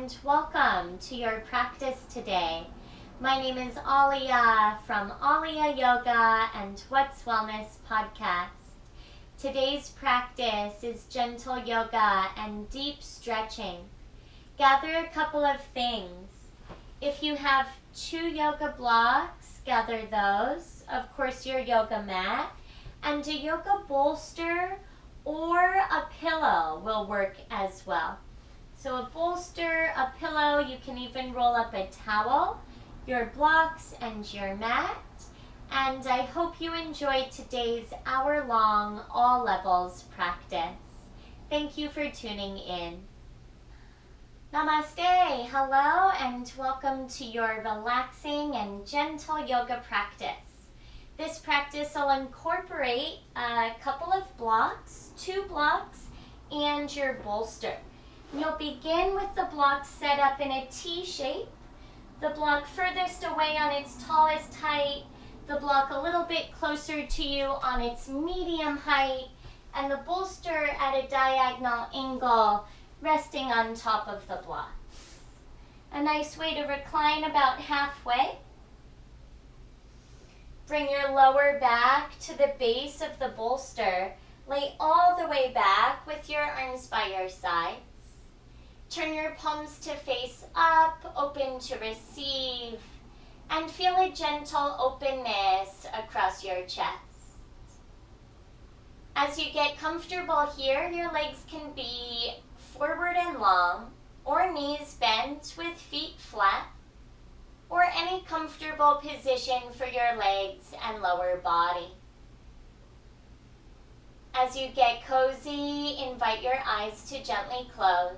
and welcome to your practice today. My name is Alia from Alia Yoga and What's Wellness podcast. Today's practice is gentle yoga and deep stretching. Gather a couple of things. If you have 2 yoga blocks, gather those. Of course, your yoga mat and a yoga bolster or a pillow will work as well. So a bolster, a pillow, you can even roll up a towel, your blocks and your mat. And I hope you enjoyed today's hour-long all levels practice. Thank you for tuning in. Namaste, hello, and welcome to your relaxing and gentle yoga practice. This practice will incorporate a couple of blocks, 2 blocks, and your bolster. You'll begin with the block set up in a T shape, the block furthest away on its tallest height, the block a little bit closer to you on its medium height, and the bolster at a diagonal angle resting on top of the block. A nice way to recline about halfway. Bring your lower back to the base of the bolster. Lay all the way back with your arms by your sides. Turn your palms to face up, open to receive, and feel a gentle openness across your chest. As you get comfortable here, your legs can be forward and long, or knees bent with feet flat, or any comfortable position for your legs and lower body. As you get cozy, invite your eyes to gently close.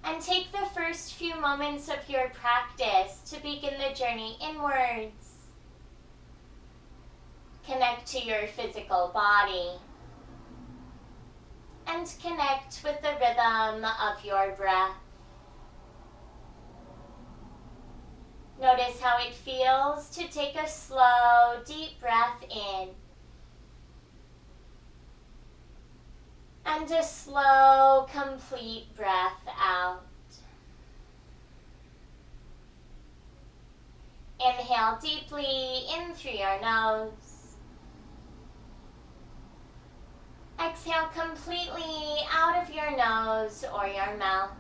And take the first few moments of your practice to begin the journey inwards. Connect to your physical body. And connect with the rhythm of your breath. Notice how it feels to take a slow, deep breath in. And a slow, complete breath out. Inhale deeply in through your nose. Exhale completely out of your nose or your mouth.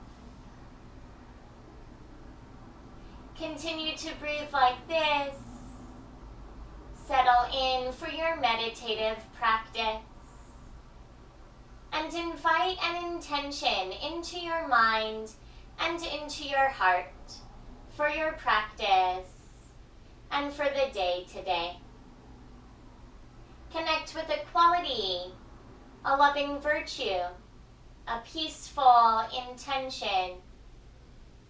Continue to breathe like this. Settle in for your meditative practice. And invite an intention into your mind and into your heart for your practice and for the day today. Connect with a quality, a loving virtue, a peaceful intention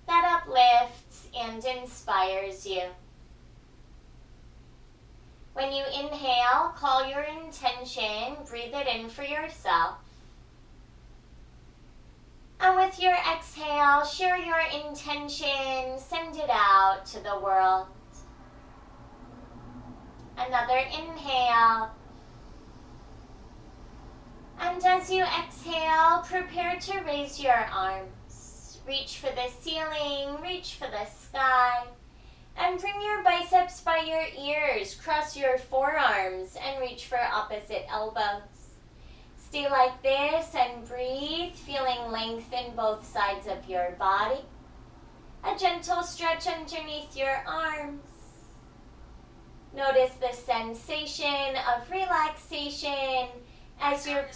that uplifts and inspires you. When you inhale, call your intention, breathe it in for yourself. And with your exhale, share your intention, send it out to the world. Another inhale. And as you exhale, prepare to raise your arms. Reach for the ceiling, reach for the sky. And bring your biceps by your ears, cross your forearms, and reach for opposite elbows. Stay like this and breathe, feeling length in both sides of your body. A gentle stretch underneath your arms. Notice the sensation of relaxation as you're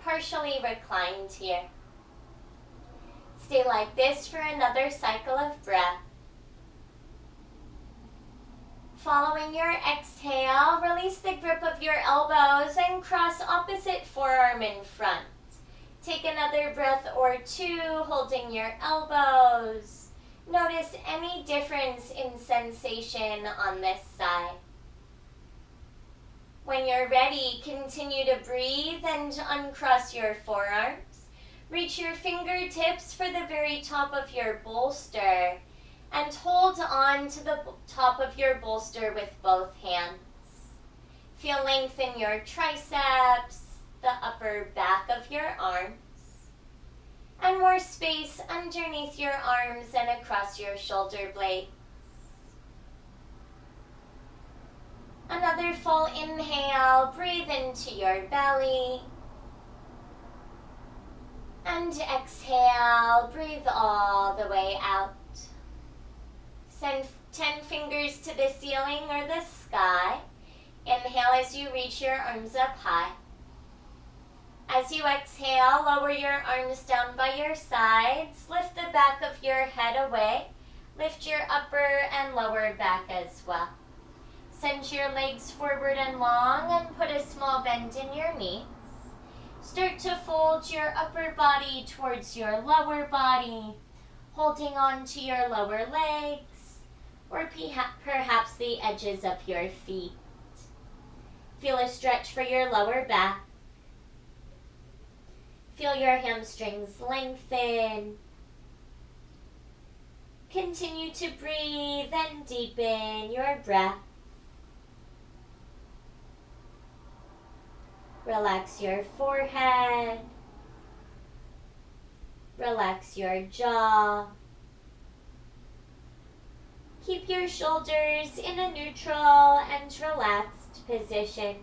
partially reclined here. Stay like this for another cycle of breath. Following your exhale, release the grip of your elbows and cross opposite forearm in front. Take another breath or 2, holding your elbows. Notice any difference in sensation on this side. When you're ready, continue to breathe and uncross your forearms. Reach your fingertips for the very top of your bolster. And hold on to the top of your bolster with both hands. Feel length in your triceps, the upper back of your arms. and more space underneath your arms and across your shoulder blades. Another full inhale, breathe into your belly. And exhale, breathe all the way out. Send 10 fingers to the ceiling or the sky. Inhale as you reach your arms up high. As you exhale, lower your arms down by your sides. Lift the back of your head away. Lift your upper and lower back as well. Send your legs forward and long and put a small bend in your knees. Start to fold your upper body towards your lower body, holding on to your lower legs or perhaps the edges of your feet. Feel a stretch for your lower back. Feel your hamstrings lengthen. Continue to breathe and deepen your breath. Relax your forehead. Relax your jaw. Keep your shoulders in a neutral and relaxed position.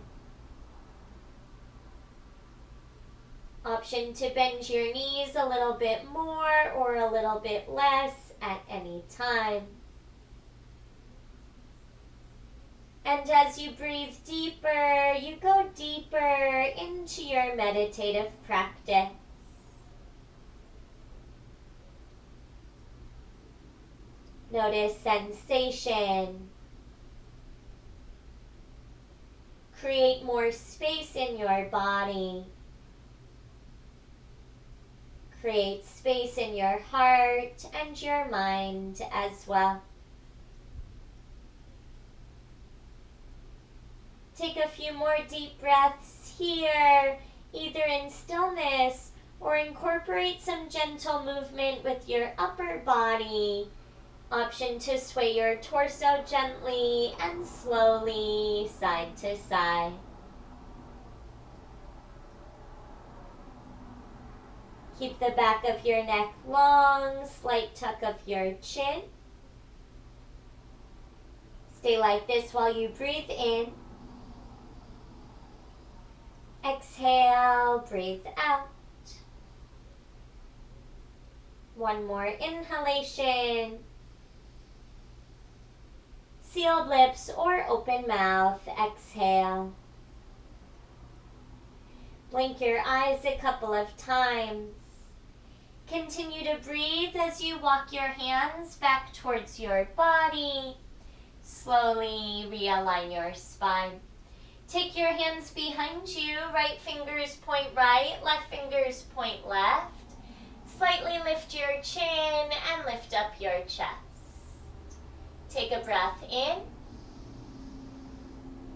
Option to bend your knees a little bit more or a little bit less at any time. And as you breathe deeper, you go deeper into your meditative practice. Notice sensation. Create more space in your body. Create space in your heart and your mind as well. Take a few more deep breaths here, either in stillness or incorporate some gentle movement with your upper body. Option to sway your torso gently and slowly side to side. Keep the back of your neck long, slight tuck of your chin. Stay like this while you breathe in. Exhale, breathe out. One more inhalation. Sealed lips or open mouth, exhale. Blink your eyes a couple of times. Continue to breathe as you walk your hands back towards your body. Slowly realign your spine. Take your hands behind you, right fingers point right, left fingers point left. Slightly lift your chin and lift up your chest. Take a breath in.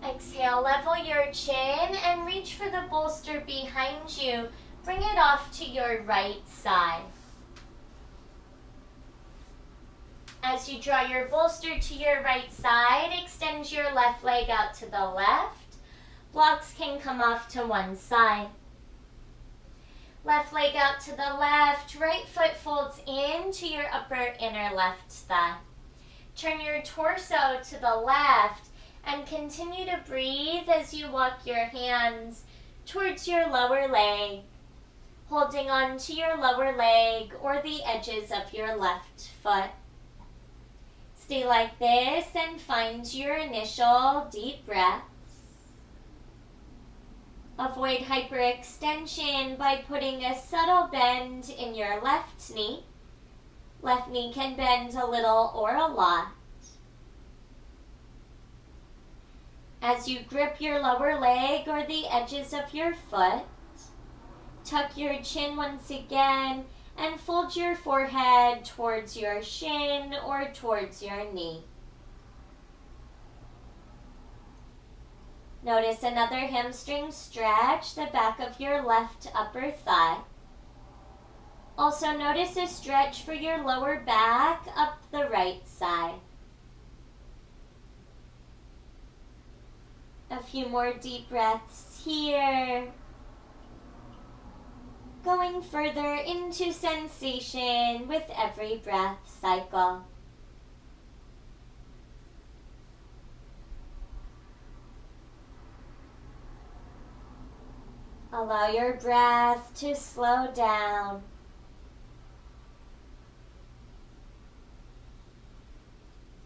Exhale, level your chin and reach for the bolster behind you. Bring it off to your right side. As you draw your bolster to your right side, extend your left leg out to the left. Blocks can come off to one side. Left leg out to the left, right foot folds into your upper inner left thigh. Turn your torso to the left and continue to breathe as you walk your hands towards your lower leg, holding on to your lower leg or the edges of your left foot. Stay like this and find your initial deep breaths. Avoid hyperextension by putting a subtle bend in your left knee. Left knee can bend a little or a lot. As you grip your lower leg or the edges of your foot, tuck your chin once again and fold your forehead towards your shin or towards your knee. Notice another hamstring stretch, the back of your left upper thigh. Also notice a stretch for your lower back up the right side. A few more deep breaths here. going further into sensation with every breath cycle. Allow your breath to slow down.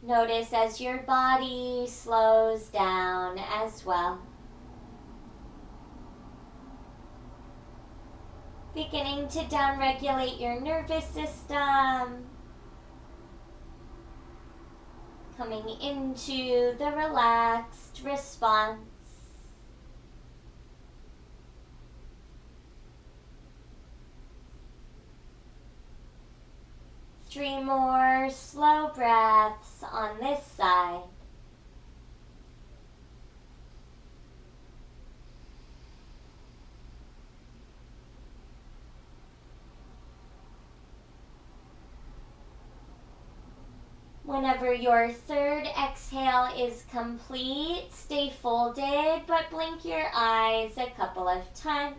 Notice as your body slows down as well. Beginning to downregulate your nervous system. Coming into the relaxed response. 3 more slow breaths on this side. Whenever your third exhale is complete, stay folded, but blink your eyes a couple of times.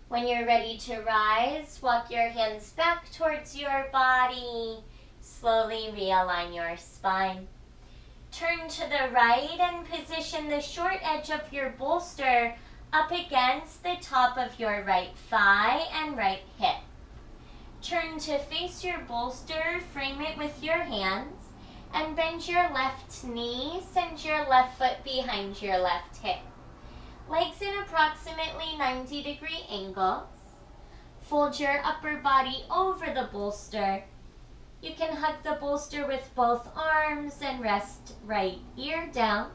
When you're ready to rise, walk your hands back towards your body. Slowly realign your spine. Turn to the right and position the short edge of your bolster up against the top of your right thigh and right hip. Turn to face your bolster, frame it with your hands, and bend your left knee, send your left foot behind your left hip. Legs in approximately 90-degree angles. Fold your upper body over the bolster. You can hug the bolster with both arms and rest right ear down.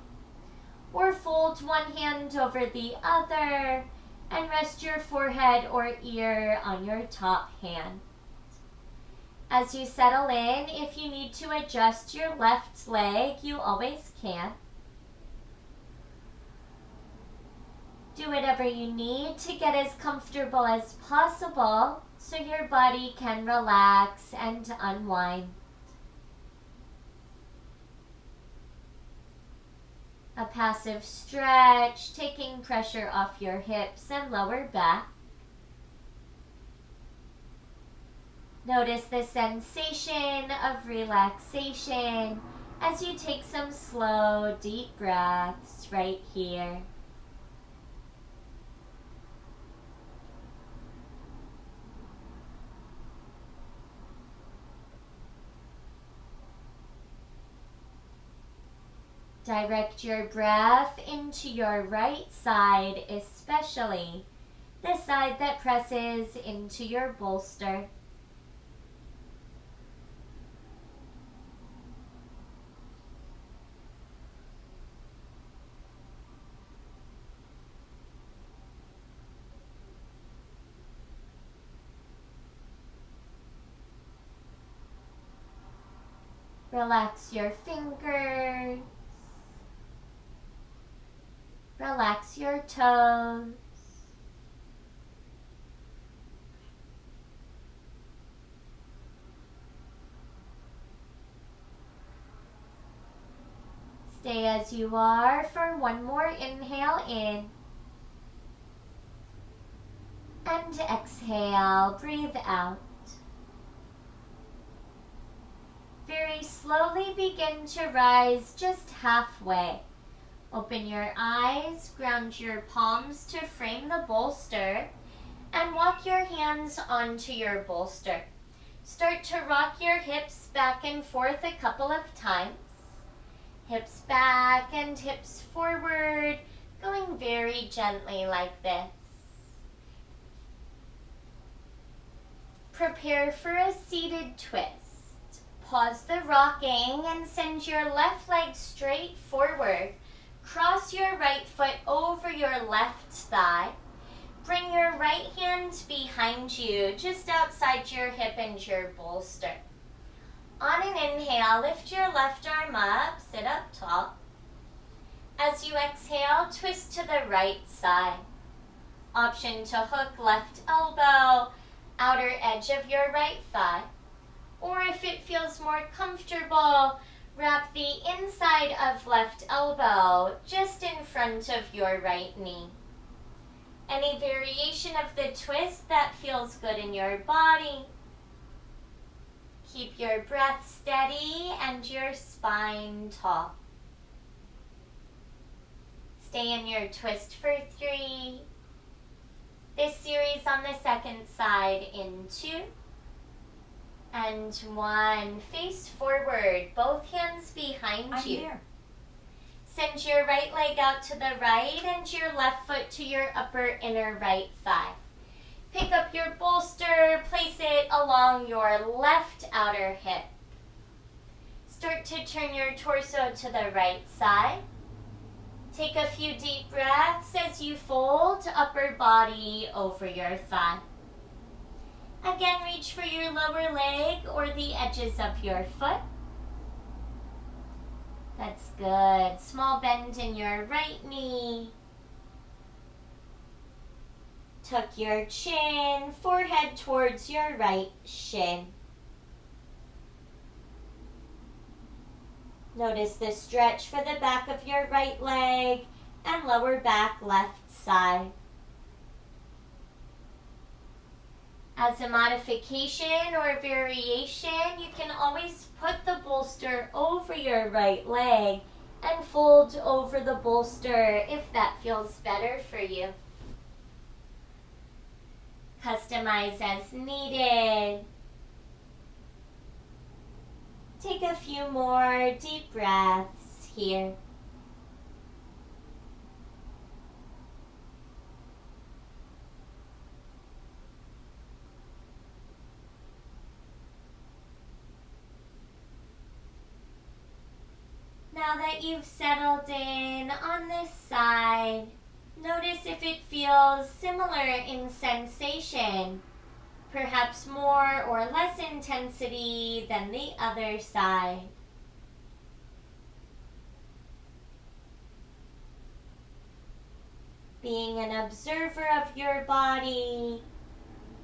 Or fold one hand over the other and rest your forehead or ear on your top hand. As you settle in, if you need to adjust your left leg, you always can. Do whatever you need to get as comfortable as possible so your body can relax and unwind. A passive stretch, taking pressure off your hips and lower back. Notice the sensation of relaxation as you take some slow, deep breaths right here. Direct your breath into your right side, especially the side that presses into your bolster. Relax your fingers. Relax your toes. Stay as you are for one more inhale in. And exhale, breathe out. Very slowly begin to rise just halfway. Open your eyes, ground your palms to frame the bolster, and walk your hands onto your bolster. Start to rock your hips back and forth a couple of times. Hips back and hips forward, going very gently like this. Prepare for a seated twist. Pause the rocking and send your left leg straight forward. Cross your right foot over your left thigh. Bring your right hand behind you, just outside your hip and your bolster. On an inhale, lift your left arm up, sit up tall. As you exhale, twist to the right side. Option to hook left elbow, outer edge of your right thigh. Or if it feels more comfortable, wrap the inside of left elbow just in front of your right knee. Any variation of the twist that feels good in your body. Keep your breath steady and your spine tall. Stay in your twist for 3. This series on the second side in 2 and 1. Face forward, both hands behind you. Here. Send your right leg out to the right and your left foot to your upper inner right thigh. Pick up your bolster, place it along your left outer hip. Start to turn your torso to the right side. Take a few deep breaths as you fold upper body over your thigh. Again, reach for your lower leg or the edges of your foot. That's good. Small bend in your right knee. Tuck your chin, forehead towards your right shin. Notice the stretch for the back of your right leg and lower back left side. As a modification or variation, you can always put the bolster over your right leg and fold over the bolster if that feels better for you. Customize as needed. Take a few more deep breaths here. Now that you've settled in on this side, notice if it feels similar in sensation, perhaps more or less intensity than the other side. Being an observer of your body,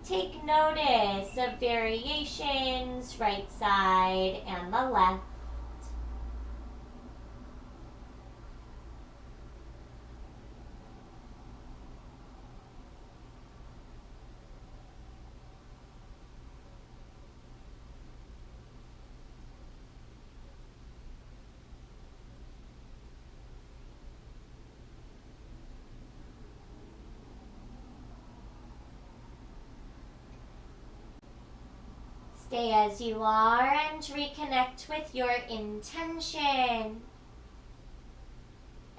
take notice of variations, right side and the left. Stay as you are and reconnect with your intention.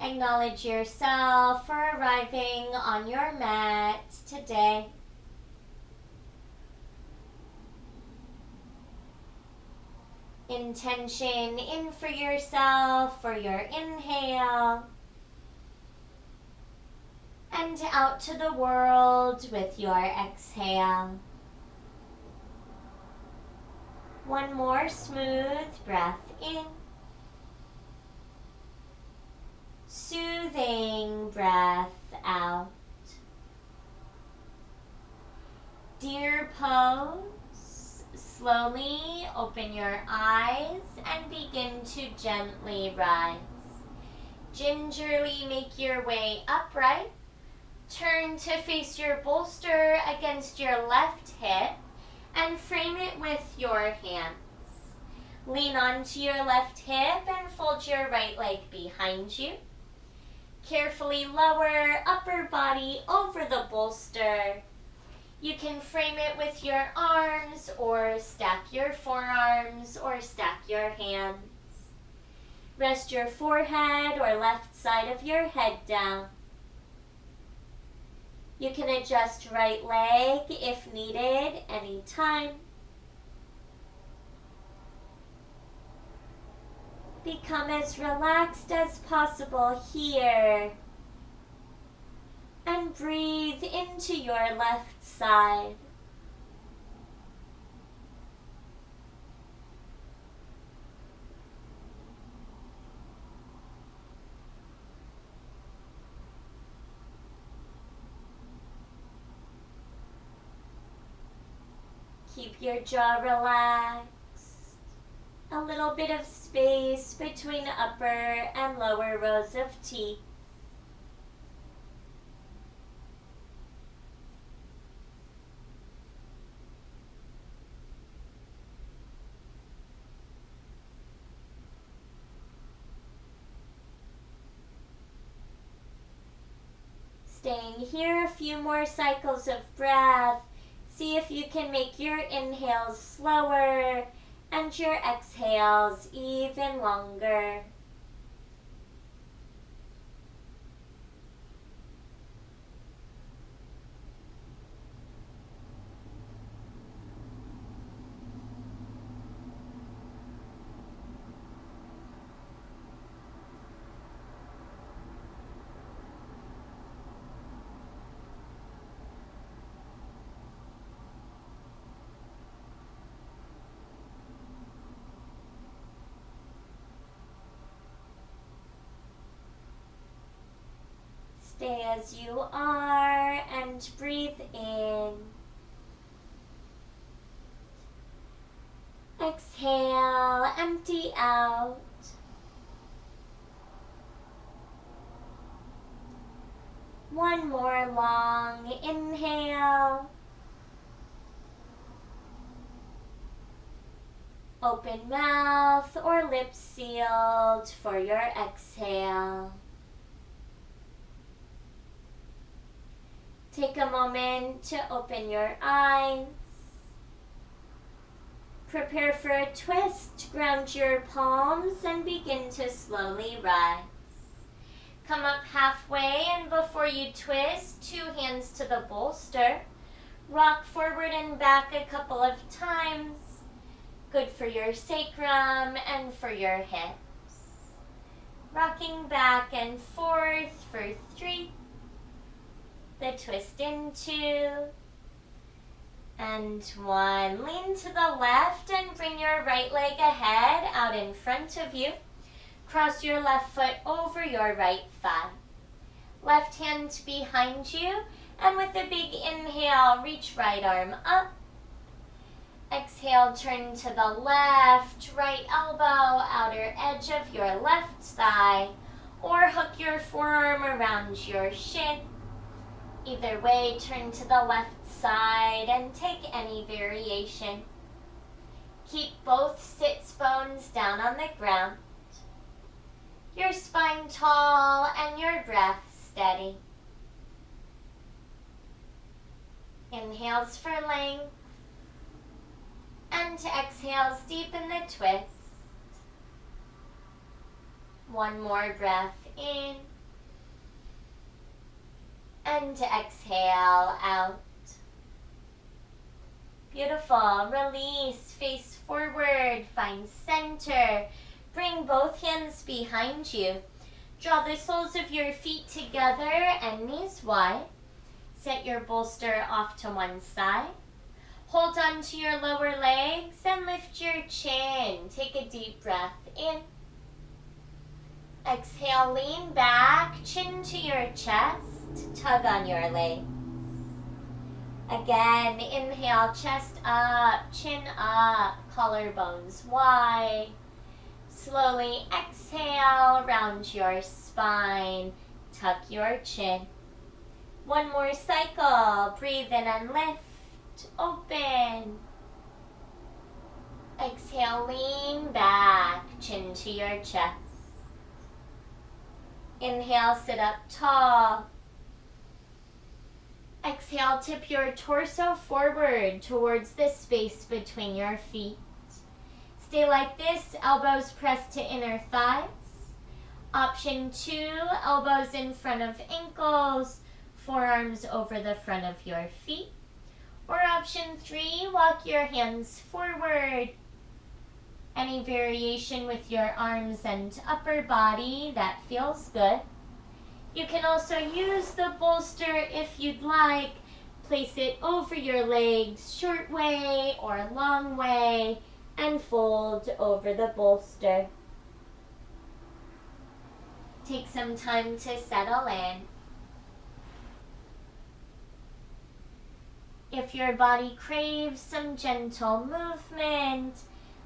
Acknowledge yourself for arriving on your mat today. Intention in for yourself for your inhale. And out to the world with your exhale. One more smooth breath in. Soothing breath out. Deer pose. Slowly open your eyes and begin to gently rise. Gingerly make your way upright. Turn to face your bolster against your left hip and frame it with your hands. Lean onto your left hip and fold your right leg behind you. Carefully lower upper body over the bolster. You can frame it with your arms or stack your forearms or stack your hands. Rest your forehead or left side of your head down. You can adjust right leg if needed anytime. Become as relaxed as possible here. And breathe into your left side. Keep your jaw relaxed. A little bit of space between upper and lower rows of teeth. here a few more cycles of breath. See if you can make your inhales slower and your exhales even longer. Stay as you are and breathe in. Exhale, empty out. One more long inhale. Open mouth or lips sealed for your exhale. Take a moment to open your eyes. Prepare for a twist. Ground your palms and begin to slowly rise. Come up halfway, and before you twist, 2 hands to the bolster. Rock forward and back a couple of times. Good for your sacrum and for your hips. Rocking back and forth for 3. The twist in 2. And 1. Lean to the left and bring your right leg ahead out in front of you. Cross your left foot over your right thigh. Left hand behind you, and with a big inhale, reach right arm up. Exhale, turn to the left, right elbow, outer edge of your left thigh, or hook your forearm around your shin. Either way, turn to the left side and take any variation. Keep both sits bones down on the ground. Your spine tall and your breath steady. Inhales for length and exhales deepen the twist. One more breath in and exhale out. Beautiful. Release, face forward, find center. Bring both hands behind you. Draw the soles of your feet together and knees wide. Set your bolster off to one side. Hold on to your lower legs and lift your chin. Take a deep breath in. Exhale, lean back, chin to your chest. Tug on your legs. Again, inhale, chest up, chin up, collarbones wide. Slowly exhale, round your spine, tuck your chin. One more cycle, breathe in and lift, open. Exhale, lean back, chin to your chest. Inhale, sit up tall. Exhale, tip your torso forward towards the space between your feet. Stay like this, elbows pressed to inner thighs. Option 2, elbows in front of ankles, forearms over the front of your feet. Or option 3, walk your hands forward. Any variation with your arms and upper body that feels good. You can also use the bolster if you'd like. Place it over your legs, short way or long way, and fold over the bolster. Take some time to settle in. If your body craves some gentle movement,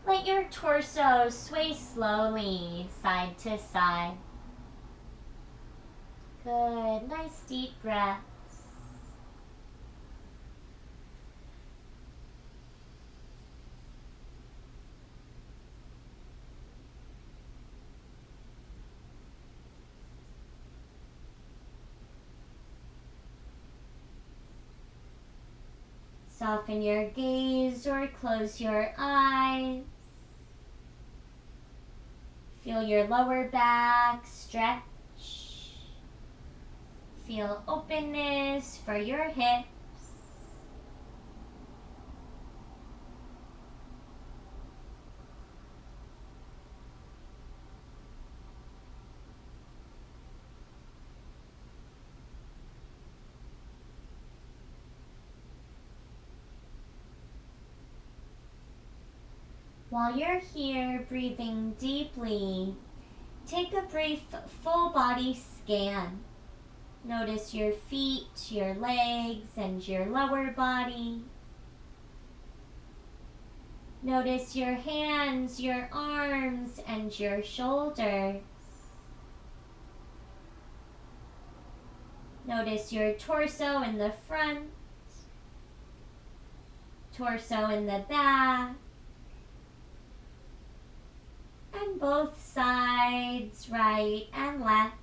let your torso sway slowly side to side. Good, nice deep breaths. Soften your gaze or close your eyes. Feel your lower back stretch. Feel openness for your hips. While you're here breathing deeply, take a brief full body scan. Notice your feet, your legs, and your lower body. Notice your hands, your arms, and your shoulders. Notice your torso in the front, torso in the back, and both sides, right and left.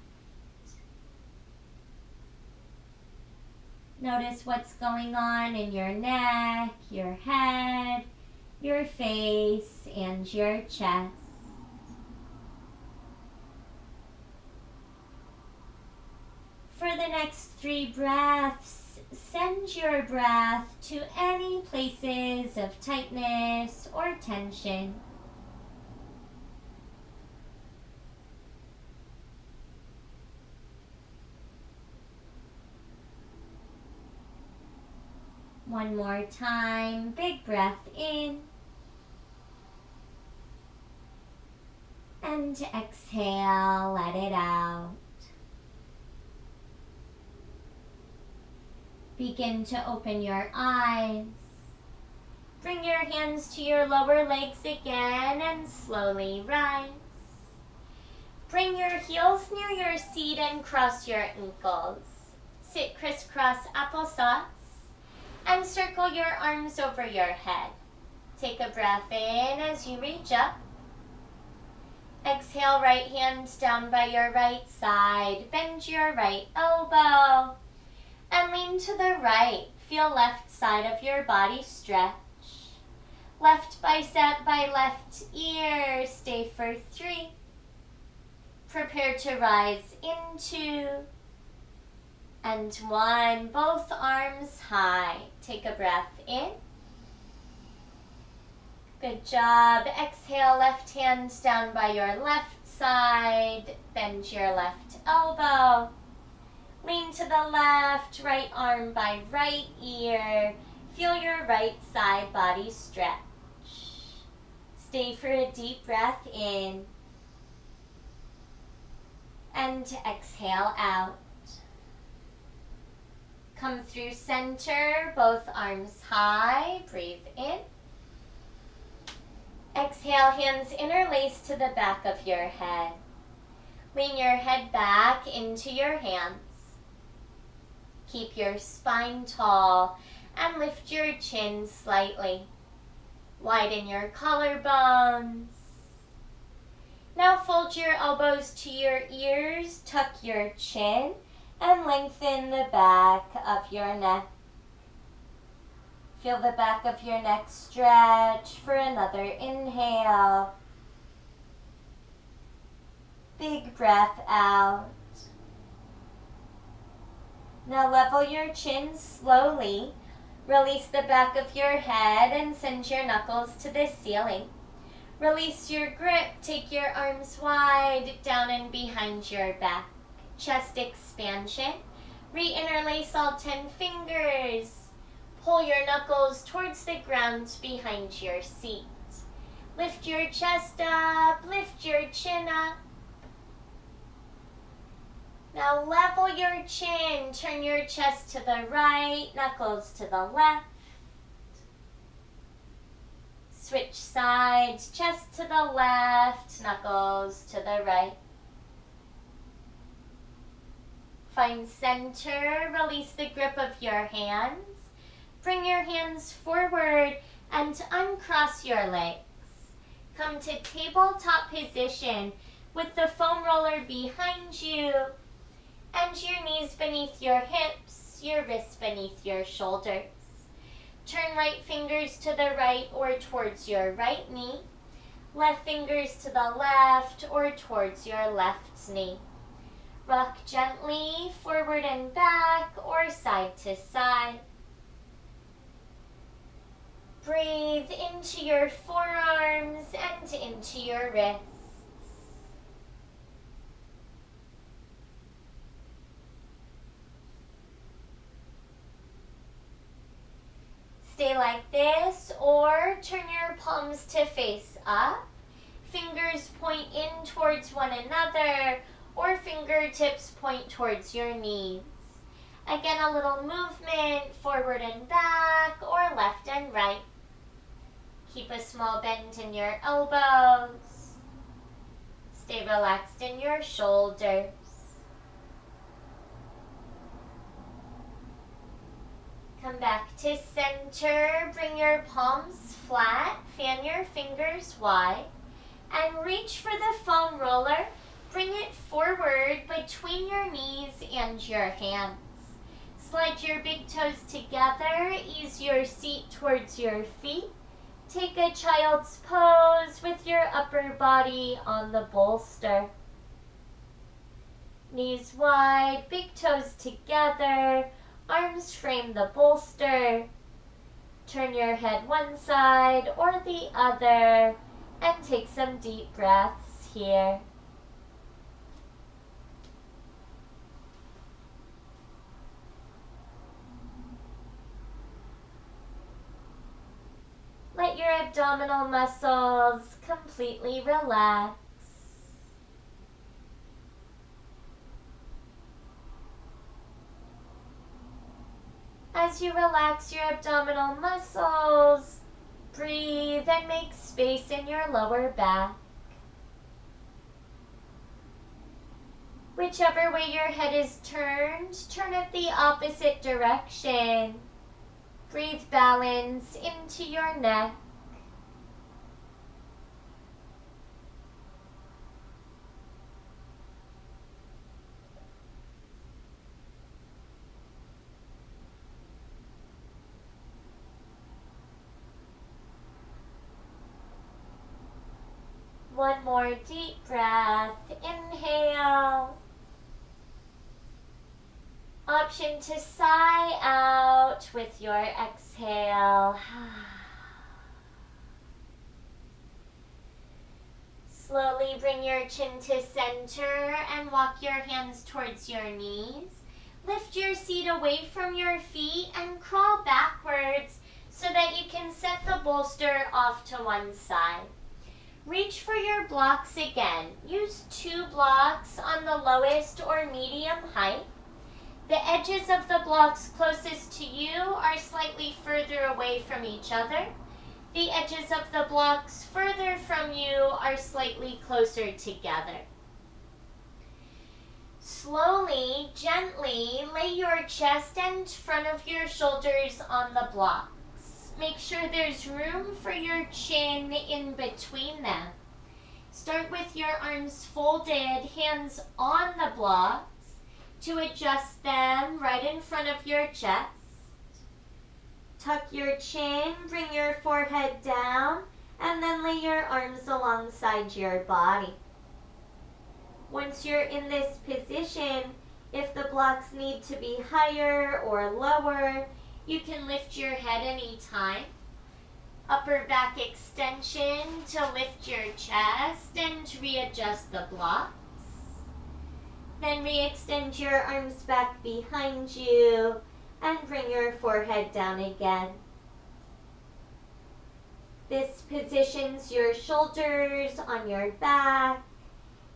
Notice what's going on in your neck, your head, your face, and your chest. For the next 3 breaths, send your breath to any places of tightness or tension. One more time, big breath in. And exhale, let it out. Begin to open your eyes. Bring your hands to your lower legs again and slowly rise. Bring your heels near your seat and cross your ankles. Sit crisscross applesauce and circle your arms over your head. Take a breath in as you reach up. Exhale, right hand down by your right side. Bend your right elbow and lean to the right. Feel left side of your body stretch. Left bicep by left ear. Stay for 3. Prepare to rise into and 1. Both arms high. Take a breath in. Good job. Exhale, left hand down by your left side. Bend your left elbow. Lean to the left, right arm by right ear. Feel your right side body stretch. Stay for a deep breath in. And exhale out. Come through center, both arms high. Breathe in. Exhale, hands interlace to the back of your head. Lean your head back into your hands. Keep your spine tall and lift your chin slightly. Widen your collarbones. Now fold your elbows to your ears, tuck your chin, and lengthen the back of your neck. Feel the back of your neck stretch for another inhale. Big breath out. Now level your chin slowly. Release the back of your head and send your knuckles to the ceiling. Release your grip. Take your arms wide down and behind your back. Chest expansion. Re-interlace all 10 fingers. Pull your knuckles towards the ground behind your seat. Lift your chest up. Lift your chin up. Now level your chin. Turn your chest to the right. Knuckles to the left. Switch sides. Chest to the left. Knuckles to the right. Find center. Release the grip of your hands. Bring your hands forward and uncross your legs. Come to tabletop position with the foam roller behind you and your knees beneath your hips, your wrists beneath your shoulders. Turn right fingers to the right or towards your right knee. Left fingers to the left or towards your left knee. Rock gently forward and back or side to side. Breathe into your forearms and into your wrists. Stay like this or turn your palms to face up. Fingers point in towards one another or fingertips point towards your knees. Again, a little movement forward and back or left and right. Keep a small bend in your elbows. Stay relaxed in your shoulders. Come back to center. Bring your palms flat. Fan your fingers wide. And reach for the foam roller. Bring it forward between your knees and your hands. Slide your big toes together. Ease your seat towards your feet. Take a child's pose with your upper body on the bolster. Knees wide, big toes together. Arms frame the bolster. Turn your head one side or the other and take some deep breaths here. Let your abdominal muscles completely relax. As you relax your abdominal muscles, breathe and make space in your lower back. Whichever way your head is turned, turn it the opposite direction. Breathe balance into your neck. One more deep breath. Inhale. Option to sigh out with your exhale. Slowly bring your chin to center and walk your hands towards your knees. Lift your seat away from your feet and crawl backwards so that you can set the bolster off to one side. Reach for your blocks again. Use 2 blocks on the lowest or medium height. The edges of the blocks closest to you are slightly further away from each other. The edges of the blocks further from you are slightly closer together. Slowly, gently lay your chest and front of your shoulders on the blocks. Make sure there's room for your chin in between them. Start with your arms folded, hands on the blocks to adjust them right in front of your chest. Tuck your chin, bring your forehead down, and then lay your arms alongside your body. Once you're in this position, if the blocks need to be higher or lower, you can lift your head anytime. Upper back extension to lift your chest and readjust the blocks. Then re-extend your arms back behind you and bring your forehead down again. This positions your shoulders on your back,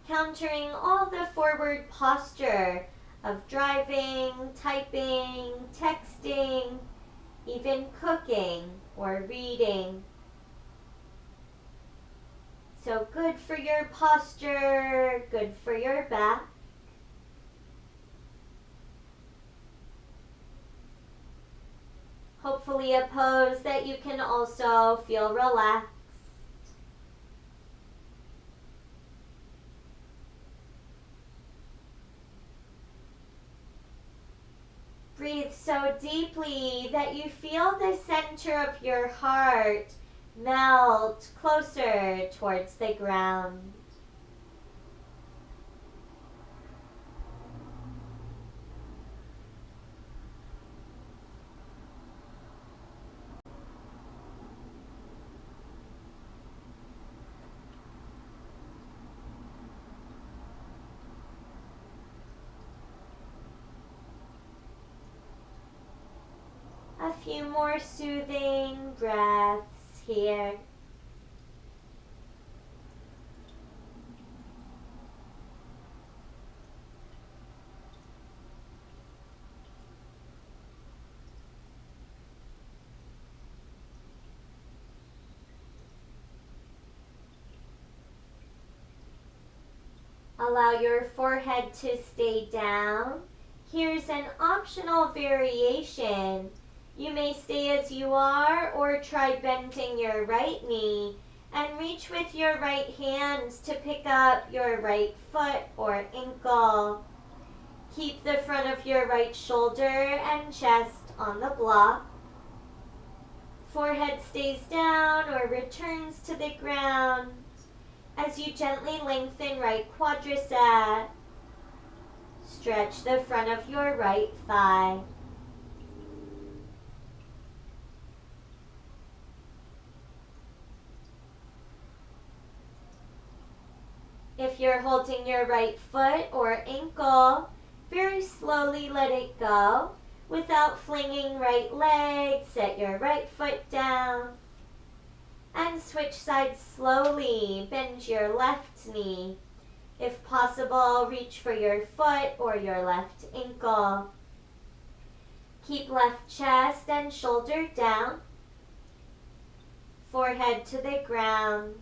countering all the forward posture of driving, typing, texting, even cooking or reading. So good for your posture, good for your back. Hopefully a pose that you can also feel relaxed. Breathe so deeply that you feel the center of your heart melt closer towards the ground. A few more soothing breaths here. Allow your forehead to stay down. Here's an optional variation. You may stay as you are or try bending your right knee and reach with your right hands to pick up your right foot or ankle. Keep the front of your right shoulder and chest on the block. Forehead stays down or returns to the ground as you gently lengthen right quadricep. Stretch the front of your right thigh. If you're holding your right foot or ankle, very slowly let it go. Without flinging right leg, set your right foot down. And switch sides slowly. Bend your left knee. If possible, reach for your foot or your left ankle. Keep left chest and shoulder down. Forehead to the ground.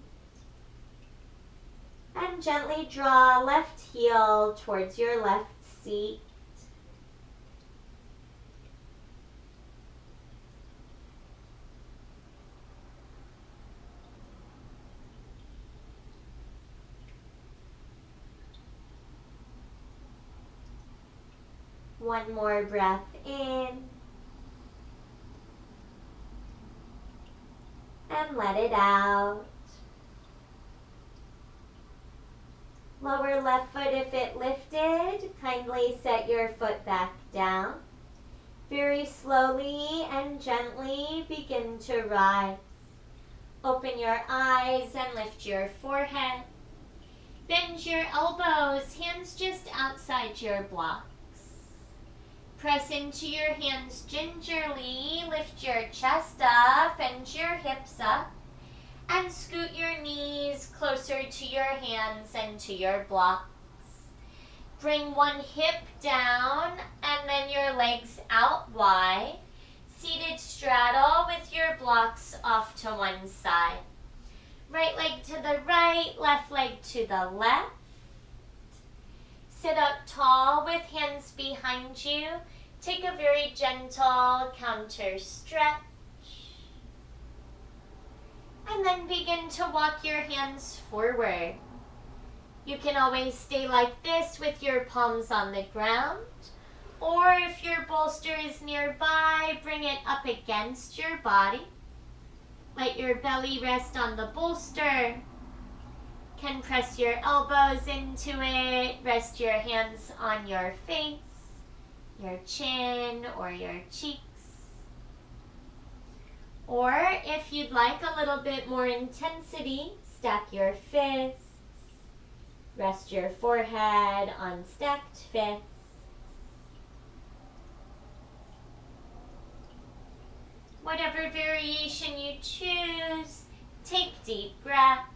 And gently draw left heel towards your left seat. One more breath in. And let it out. Lower left foot if it lifted. Kindly set your foot back down. Very slowly and gently begin to rise. Open your eyes and lift your forehead. Bend your elbows, hands just outside your blocks. Press into your hands gingerly. Lift your chest up, bend your hips up. And scoot your knees closer to your hands and to your blocks. Bring one hip down and then your legs out wide. Seated straddle with your blocks off to one side. Right leg to the right, left leg to the left. Sit up tall with hands behind you. Take a very gentle counter stretch. And then begin to walk your hands forward. You can always stay like this with your palms on the ground. Or if your bolster is nearby, bring it up against your body. Let your belly rest on the bolster. Can press your elbows into it. Rest your hands on your face, your chin, or your cheeks. Or if you'd like a little bit more intensity, stack your fists. Rest your forehead on stacked fists. Whatever variation you choose, take deep breaths.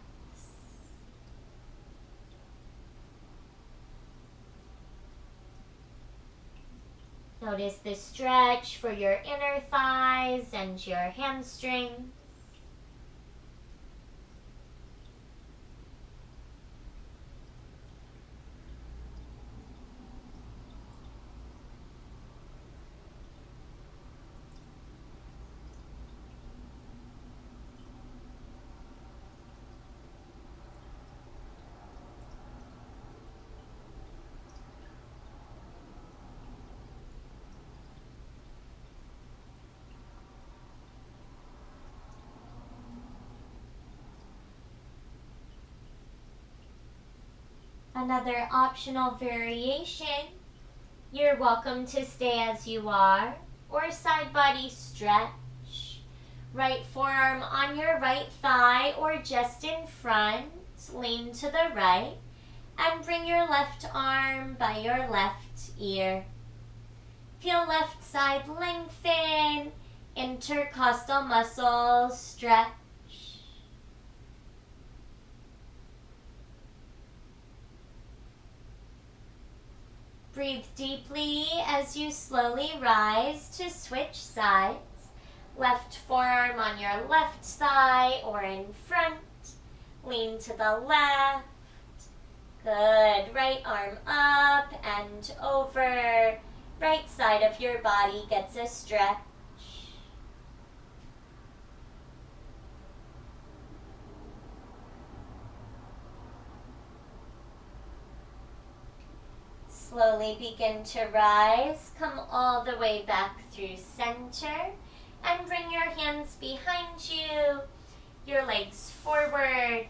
Notice the stretch for your inner thighs and your hamstrings. Another optional variation, you're welcome to stay as you are, or side body stretch. Right forearm on your right thigh or just in front, lean to the right, and bring your left arm by your left ear. Feel left side lengthen, intercostal muscles stretch. Breathe deeply as you slowly rise to switch sides. Left forearm on your left thigh or in front. Lean to the left. Good. Right arm up and over. Right side of your body gets a stretch. Slowly begin to rise. Come all the way back through center. And bring your hands behind you. Your legs forward.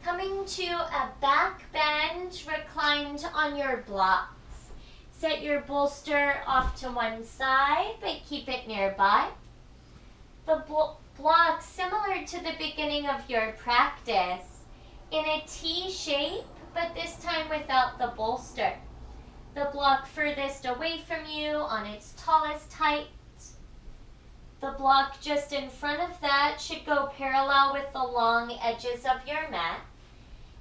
Coming to a back bend, reclined on your blocks. Set your bolster off to one side, but keep it nearby. The block, similar to the beginning of your practice, in a T shape, but this time without the bolster. The block furthest away from you on its tallest height. The block just in front of that should go parallel with the long edges of your mat.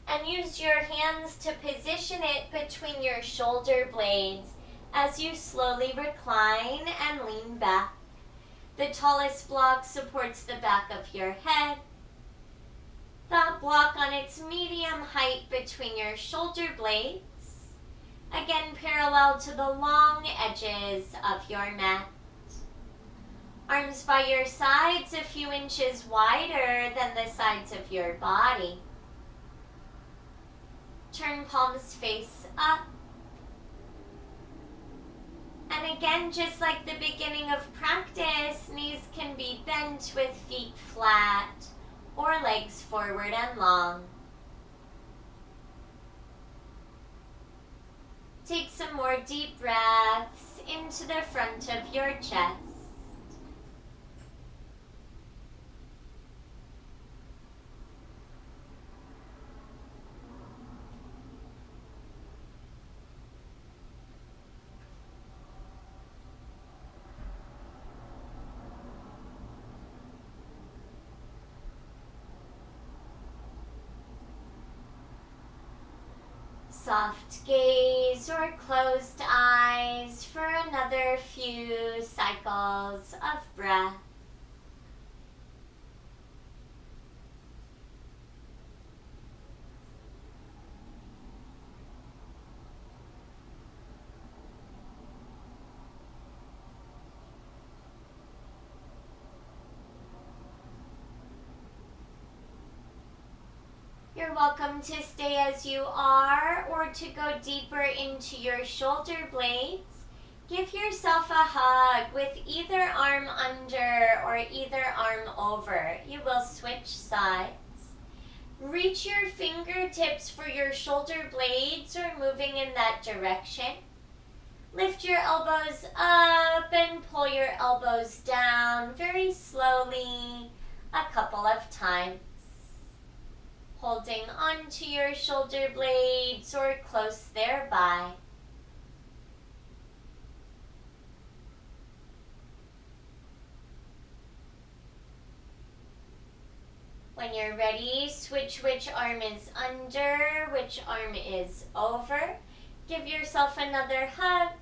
And use your hands to position it between your shoulder blades as you slowly recline and lean back. The tallest block supports the back of your head. The block on its medium height between your shoulder blades. Again, parallel to the long edges of your mat. Arms by your sides a few inches wider than the sides of your body. Turn palms face up. And again, just like the beginning of practice, knees can be bent with feet flat or legs forward and long. Take some more deep breaths into the front of your chest. Soft gaze or closed eyes for another few cycles of breath. You're welcome to stay as you are or to go deeper into your shoulder blades. Give yourself a hug with either arm under or either arm over. You will switch sides. Reach your fingertips for your shoulder blades or moving in that direction. Lift your elbows up and pull your elbows down very slowly a couple of times. Holding onto your shoulder blades or close thereby. When you're ready, switch which arm is under, which arm is over. Give yourself another hug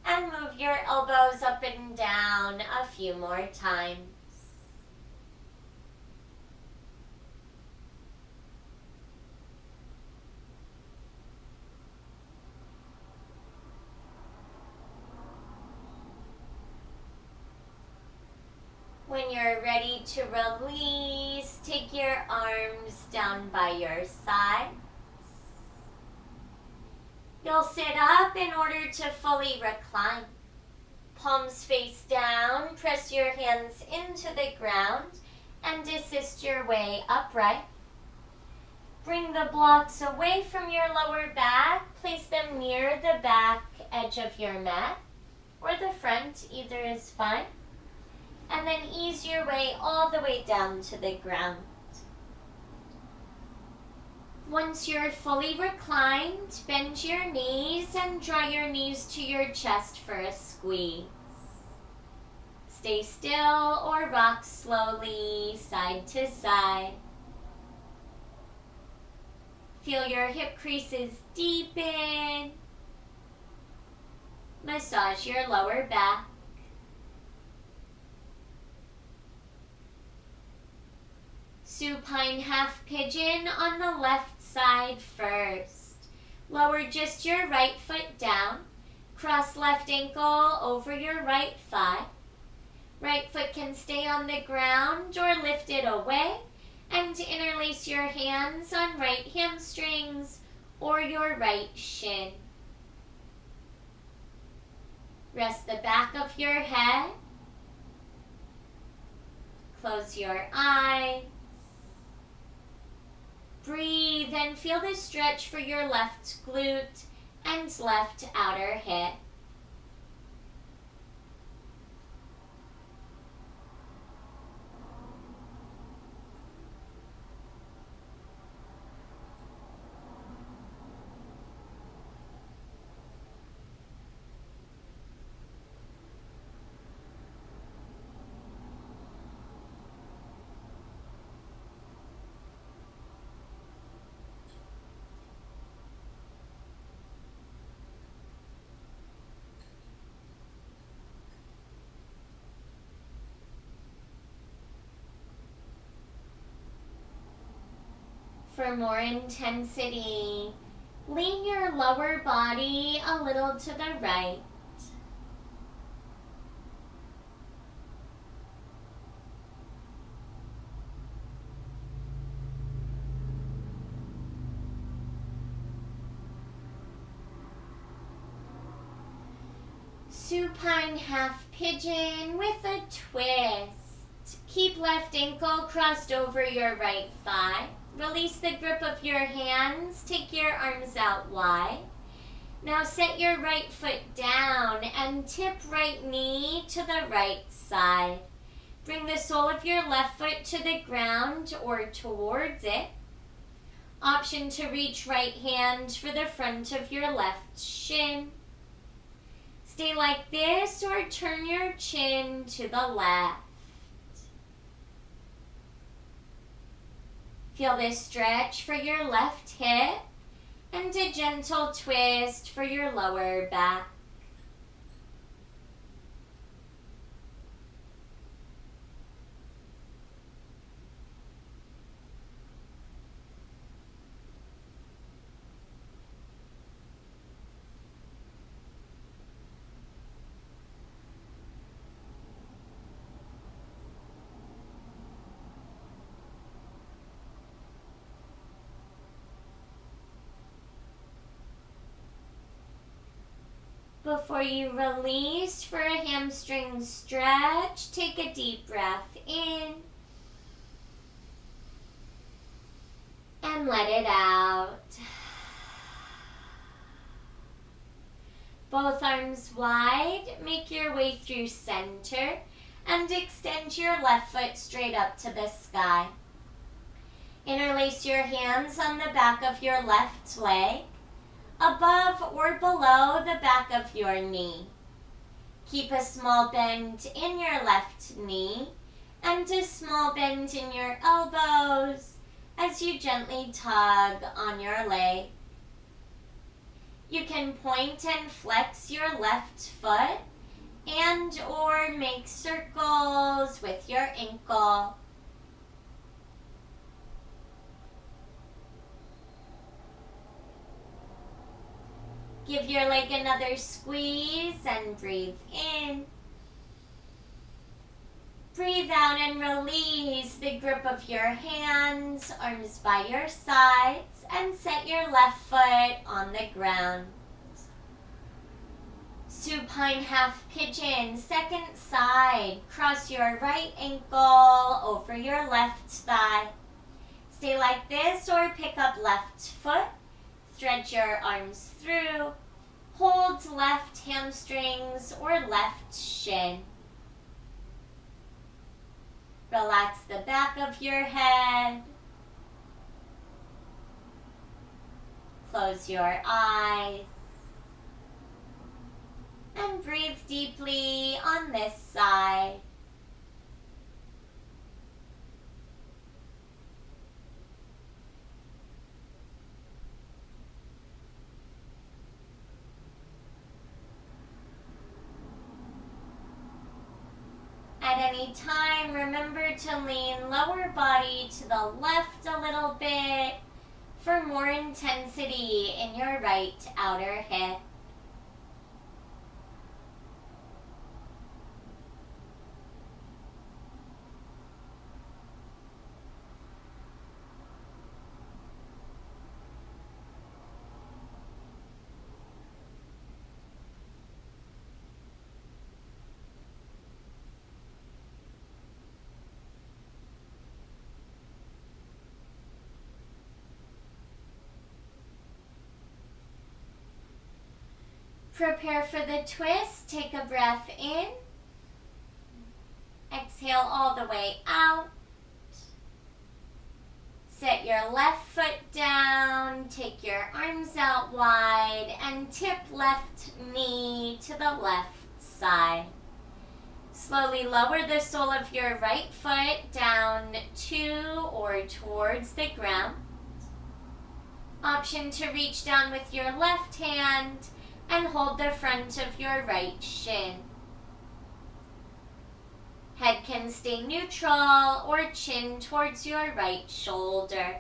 and move your elbows up and down a few more times. When you're ready to release, take your arms down by your sides. You'll sit up in order to fully recline. Palms face down, press your hands into the ground and assist your way upright. Bring the blocks away from your lower back. Place them near the back edge of your mat or the front, either is fine. And then ease your way all the way down to the ground. Once you're fully reclined, bend your knees and draw your knees to your chest for a squeeze. Stay still or rock slowly side to side. Feel your hip creases deepen. Massage your lower back. Supine half pigeon on the left side first. Lower just your right foot down. Cross left ankle over your right thigh. Right foot can stay on the ground or lift it away. And interlace your hands on right hamstrings or your right shin. Rest the back of your head. Close your eyes. Breathe and feel the stretch for your left glute and left outer hip. For more intensity, lean your lower body a little to the right. Supine half pigeon with a twist. Keep left ankle crossed over your right thigh. Release the grip of your hands. Take your arms out wide. Now set your right foot down and tip right knee to the right side. Bring the sole of your left foot to the ground or towards it. Option to reach right hand for the front of your left shin. Stay like this or turn your chin to the left. Feel this stretch for your left hip and a gentle twist for your lower back. Before you release for a hamstring stretch, take a deep breath in and let it out. Both arms wide, make your way through center and extend your left foot straight up to the sky. Interlace your hands on the back of your left leg, above or below the back of your knee. Keep a small bend in your left knee and a small bend in your elbows as you gently tug on your leg. You can point and flex your left foot and or make circles with your ankle. Give your leg another squeeze and breathe in. Breathe out and release the grip of your hands, arms by your sides, and set your left foot on the ground. Supine half pigeon, second side. Cross your right ankle over your left thigh. Stay like this or pick up left foot. Thread your arms through. Hold left hamstrings or left shin. Relax the back of your head. Close your eyes. And breathe deeply on this side. At any time, remember to lean lower body to the left a little bit for more intensity in your right outer hip. Prepare for the twist. Take a breath in. Exhale all the way out. Set your left foot down. Take your arms out wide and tip left knee to the left side. Slowly lower the sole of your right foot down to or towards the ground. Option to reach down with your left hand and hold the front of your right shin. Head can stay neutral or chin towards your right shoulder.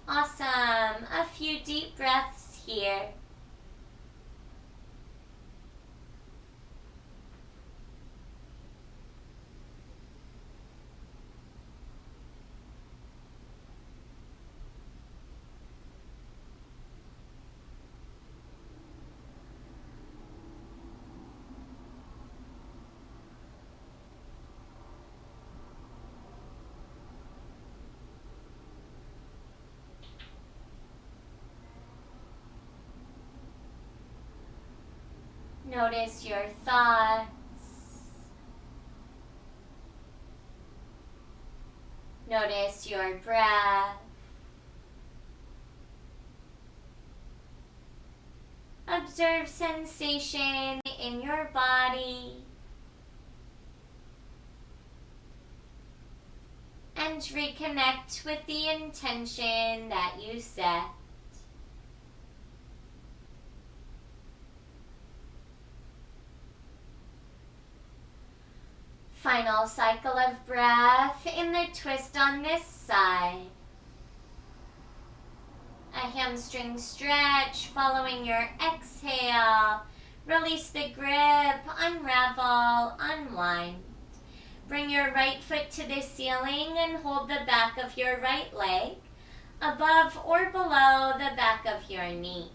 Awesome. A few deep breaths here. Notice your thoughts. Notice your breath. Observe sensation in your body. And reconnect with the intention that you set. Final cycle of breath in the twist on this side. A hamstring stretch following your exhale. Release the grip, unravel, unwind. Bring your right foot to the ceiling and hold the back of your right leg above or below the back of your knee.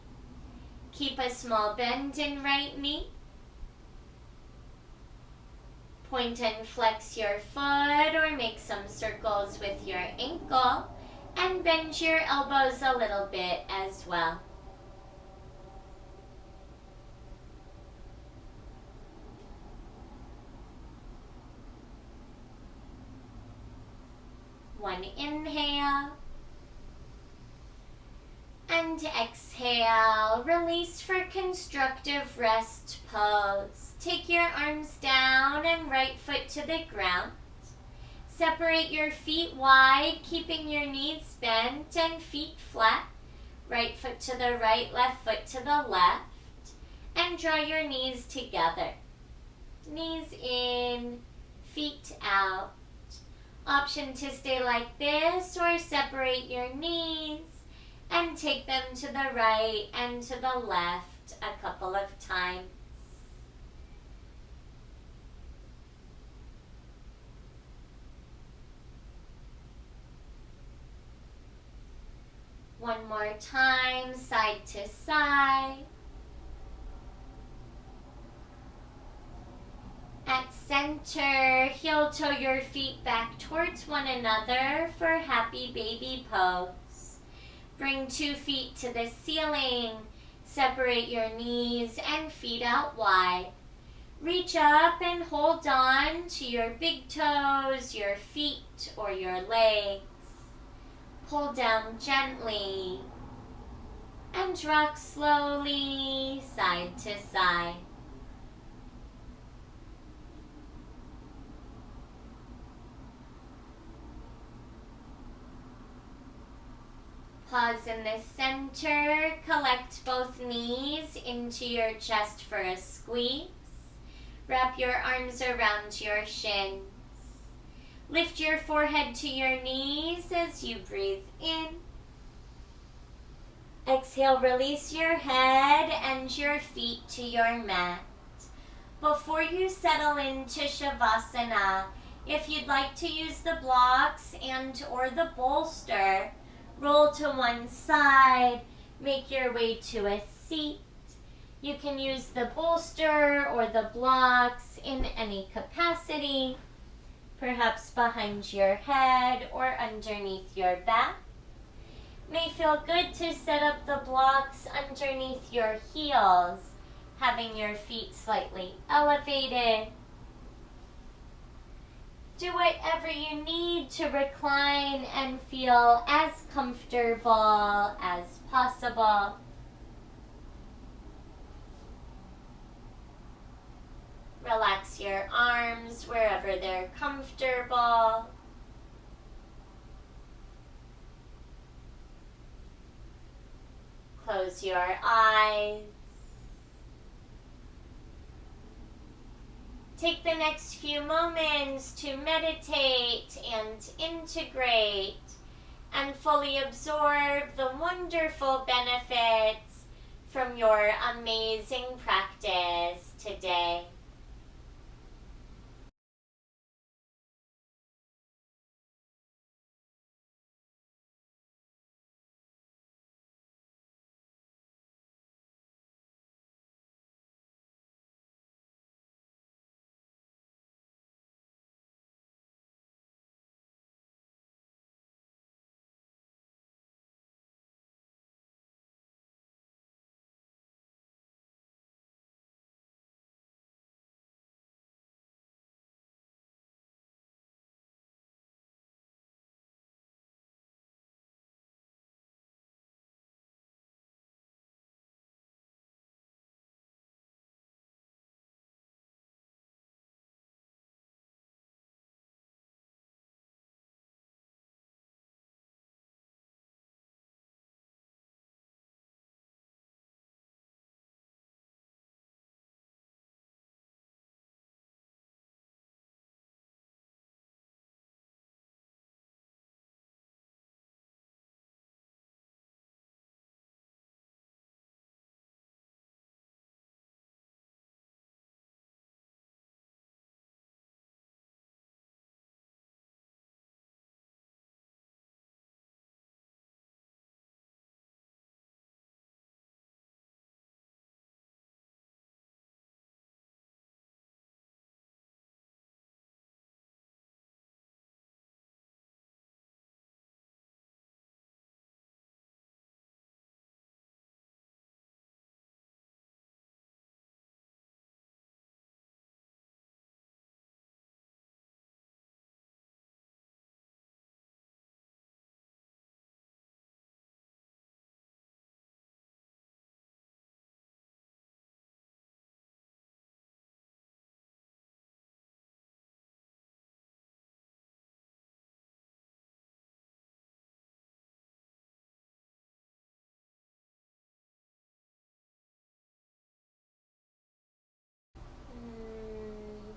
Keep a small bend in right knee. Point and flex your foot or make some circles with your ankle and bend your elbows a little bit as well. One inhale and exhale. Release for constructive rest pose. Take your arms down and right foot to the ground. Separate your feet wide, keeping your knees bent and feet flat. Right foot to the right, left foot to the left. And draw your knees together. Knees in, feet out. Option to stay like this or separate your knees and take them to the right and to the left a couple of times. One more time, side to side. At center, heel toe your feet back towards one another for happy baby pose. Bring 2 feet to the ceiling. Separate your knees and feet out wide. Reach up and hold on to your big toes, your feet, or your legs. Pull down gently and rock slowly side to side. Pause in the center. Collect both knees into your chest for a squeeze. Wrap your arms around your shins. Lift your forehead to your knees as you breathe in. Exhale, release your head and your feet to your mat. Before you settle into Shavasana, if you'd like to use the blocks and or the bolster, roll to one side, make your way to a seat. You can use the bolster or the blocks in any capacity, perhaps behind your head or underneath your back. May feel good to set up the blocks underneath your heels, having your feet slightly elevated. Do whatever you need to recline and feel as comfortable as possible. Relax your arms wherever they're comfortable. Close your eyes. Take the next few moments to meditate and integrate and fully absorb the wonderful benefits from your amazing practice today.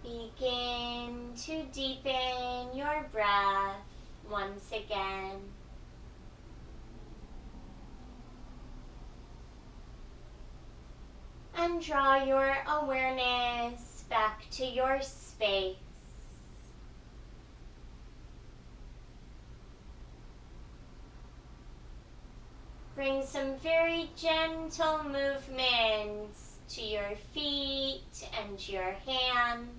Begin to deepen your breath once again. And draw your awareness back to your space. Bring some very gentle movements to your feet and your hands.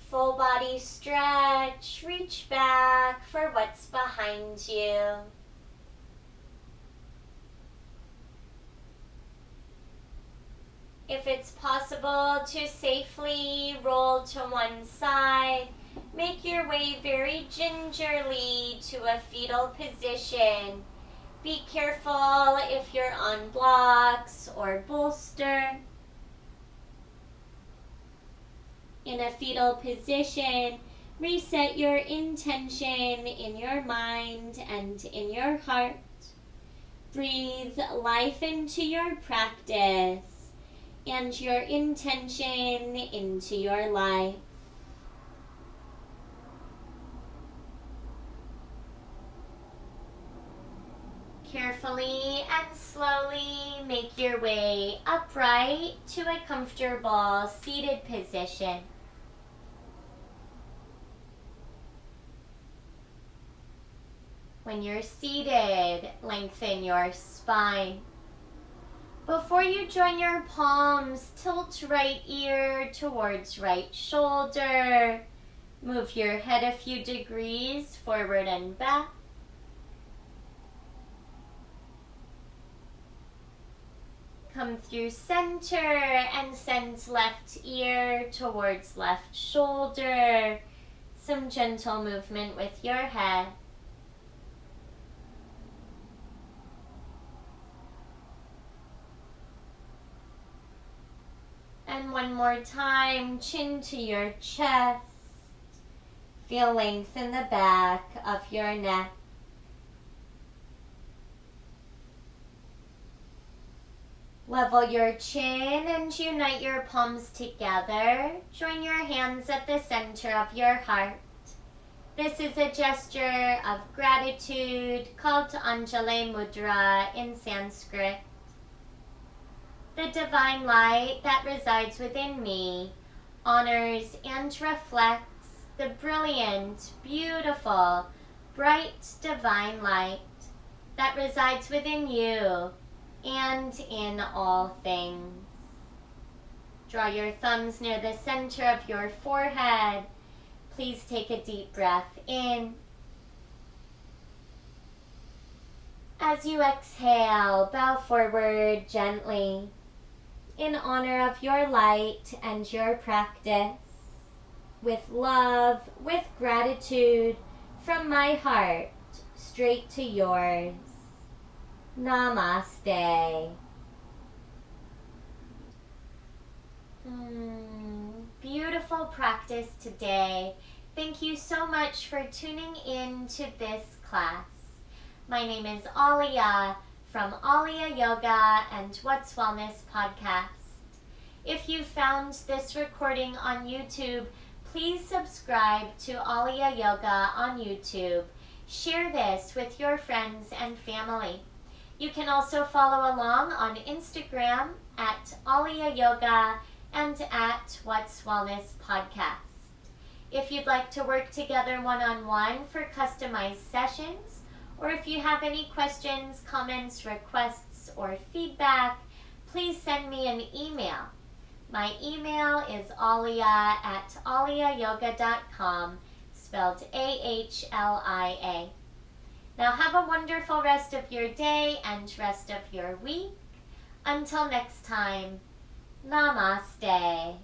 full body stretch, reach back for what's behind you. If it's possible to safely roll to one side, make your way very gingerly to a fetal position. Be careful if you're on blocks or bolster. In a fetal position, reset your intention in your mind and in your heart. Breathe life into your practice and your intention into your life. Carefully and slowly make your way upright to a comfortable seated position. When you're seated, lengthen your spine. Before you join your palms, tilt right ear towards right shoulder. Move your head a few degrees forward and back. Come through center and send left ear towards left shoulder. Some gentle movement with your head. And one more time, chin to your chest. Feel length in the back of your neck. Level your chin and unite your palms together. Join your hands at the center of your heart. This is a gesture of gratitude called Anjali Mudra in Sanskrit. The divine light that resides within me honors and reflects the brilliant, beautiful, bright divine light that resides within you and in all things. Draw your thumbs near the center of your forehead. Please take a deep breath in. As you exhale, bow forward gently in honor of your light and your practice. With love, with gratitude, from my heart, straight to yours. Namaste. Beautiful practice today. Thank you so much for tuning in to this class. My name is Alia from Alia Yoga and What's Wellness podcast. If you found this recording on YouTube, please subscribe to Alia Yoga on YouTube. Share this with your friends and family. You can also follow along on Instagram at Alia Yoga and at What's Wellness podcast. If you'd like to work together one-on-one for customized sessions, or if you have any questions, comments, requests, or feedback, please send me an email. My email is alia@aliayoga.com, spelled AHLIA. Now have a wonderful rest of your day and rest of your week. Until next time, Namaste.